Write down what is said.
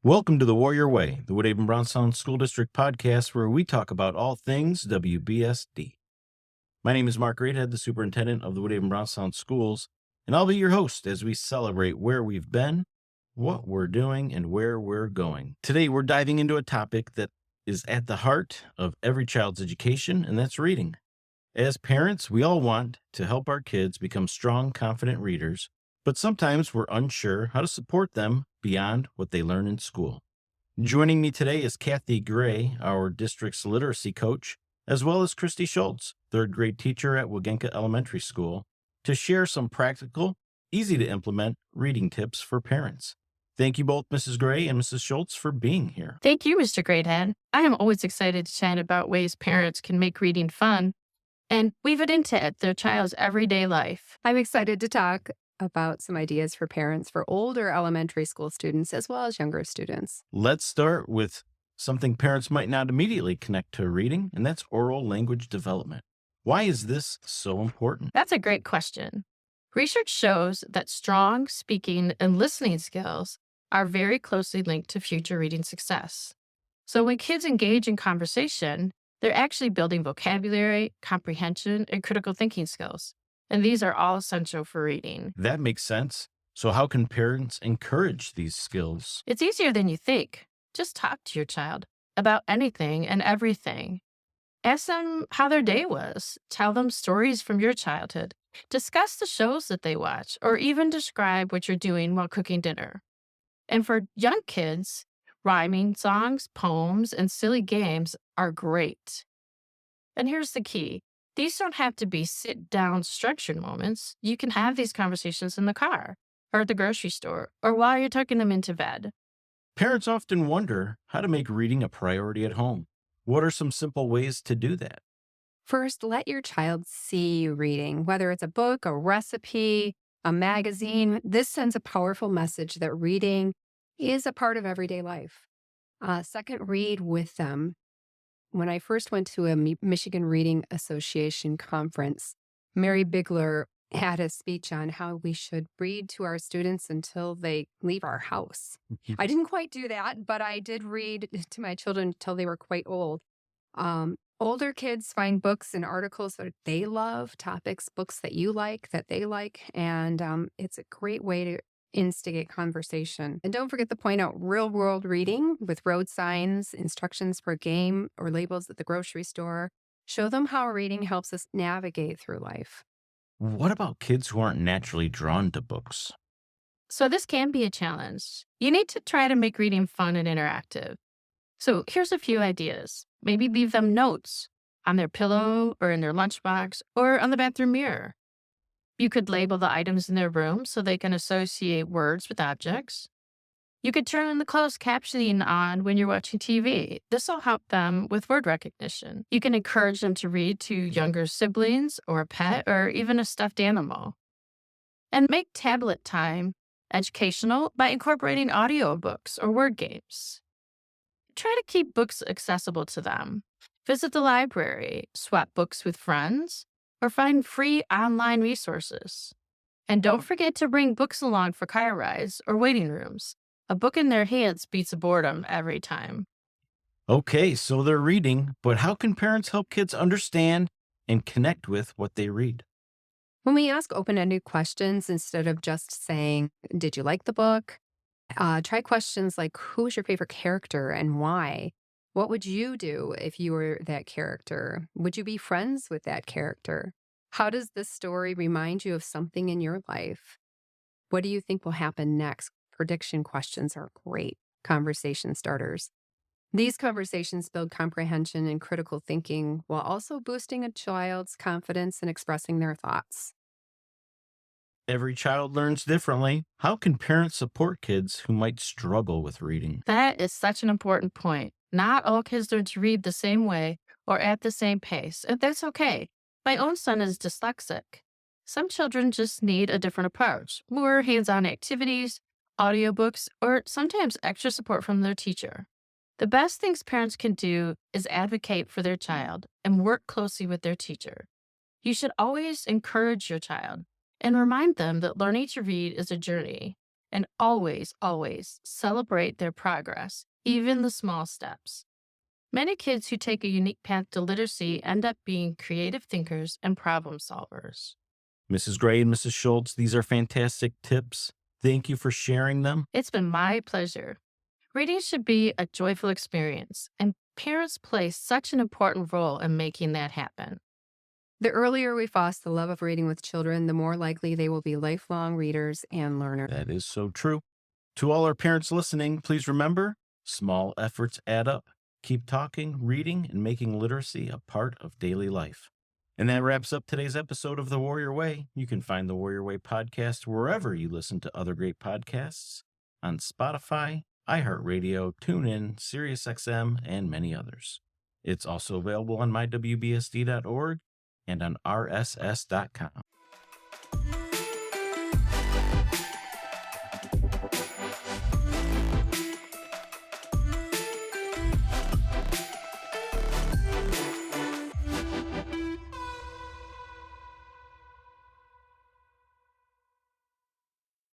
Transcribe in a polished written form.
Welcome to the Warrior Way, the Woodhaven-Brownstown School District podcast, where we talk about all things WBSD. My name is Mark Greathead, the Superintendent of the Woodhaven-Brownstown Schools, and I'll be your host as we celebrate where we've been, what we're doing, and where we're going. Today, we're diving into a topic that is at the heart of every child's education, and that's reading. As parents, we all want to help our kids become strong, confident readers, but sometimes we're unsure how to support them beyond what they learn in school. Joining me today is Kathy Gray, our district's literacy coach, as well as Christy Schultz, third grade teacher at Wegienka Elementary School, to share some practical, easy to implement reading tips for parents. Thank you both, Mrs. Gray and Mrs. Schultz, for being here. Thank you, Mr. Greathead. I am always excited to chat about ways parents can make reading fun and weave it into their child's everyday life. I'm excited to talk about some ideas for parents for older elementary school students as well as younger students. Let's start with something parents might not immediately connect to reading, and that's oral language development. Why is this so important? That's a great question. Research shows that strong speaking and listening skills are very closely linked to future reading success. So when kids engage in conversation, they're actually building vocabulary, comprehension, and critical thinking skills. And these are all essential for reading. That makes sense. So how can parents encourage these skills? It's easier than you think. Just talk to your child about anything and everything. Ask them how their day was. Tell them stories from your childhood. Discuss the shows that they watch, or even describe what you're doing while cooking dinner. And for young kids, rhyming songs, poems, and silly games are great. And here's the key. These don't have to be sit-down structured moments. You can have these conversations in the car, or at the grocery store, or while you're tucking them into bed. Parents often wonder how to make reading a priority at home. What are some simple ways to do that? First, let your child see you reading, whether it's a book, a recipe, a magazine. This sends a powerful message that reading is a part of everyday life. Second, read with them. When I first went to a Michigan Reading Association conference, Mary Bigler had a speech on how we should read to our students until they leave our house. I didn't quite do that, but I did read to my children until they were quite old. Older kids find books and articles that they love, topics, books that you like, that they like, and it's a great way to instigate conversation. And don't forget to point out real-world reading with road signs, instructions for a game, or labels at the grocery store. Show them how reading helps us navigate through life. What about kids who aren't naturally drawn to books? So this can be a challenge. You need to try to make reading fun and interactive. So here's a few ideas. Maybe leave them notes on their pillow or in their lunchbox or on the bathroom mirror. You could label the items in their room so they can associate words with objects. You could turn the closed captioning on when you're watching TV. This will help them with word recognition. You can encourage them to read to younger siblings or a pet or even a stuffed animal. And make tablet time educational by incorporating audiobooks or word games. Try to keep books accessible to them. Visit the library, swap books with friends, or find free online resources. And don't forget to bring books along for car rides or waiting rooms. A book in their hands beats boredom every time. Okay, so they're reading, but how can parents help kids understand and connect with what they read? When we ask open-ended questions instead of just saying, did you like the book? Try questions like, who's your favorite character and why? What would you do if you were that character? Would you be friends with that character? How does this story remind you of something in your life? What do you think will happen next? Prediction questions are great conversation starters. These conversations build comprehension and critical thinking while also boosting a child's confidence in expressing their thoughts. Every child learns differently. How can parents support kids who might struggle with reading? That is such an important point. Not all kids learn to read the same way or at the same pace, and that's okay. My own son is dyslexic. Some children just need a different approach, more hands-on activities, audiobooks, or sometimes extra support from their teacher. The best things parents can do is advocate for their child and work closely with their teacher. You should always encourage your child and remind them that learning to read is a journey And always, always celebrate their progress, even the small steps. Many kids who take a unique path to literacy end up being creative thinkers and problem solvers. Mrs. Gray and Mrs. Schultz, these are fantastic tips. Thank you for sharing them. It's been my pleasure. Reading should be a joyful experience, and parents play such an important role in making that happen. The earlier we foster the love of reading with children, the more likely they will be lifelong readers and learners. That is so true. To all our parents listening, please remember, small efforts add up. Keep talking, reading, and making literacy a part of daily life. And that wraps up today's episode of The Warrior Way. You can find The Warrior Way podcast wherever you listen to other great podcasts, on Spotify, iHeartRadio, TuneIn, SiriusXM, and many others. It's also available on mywbsd.org and on rss.com.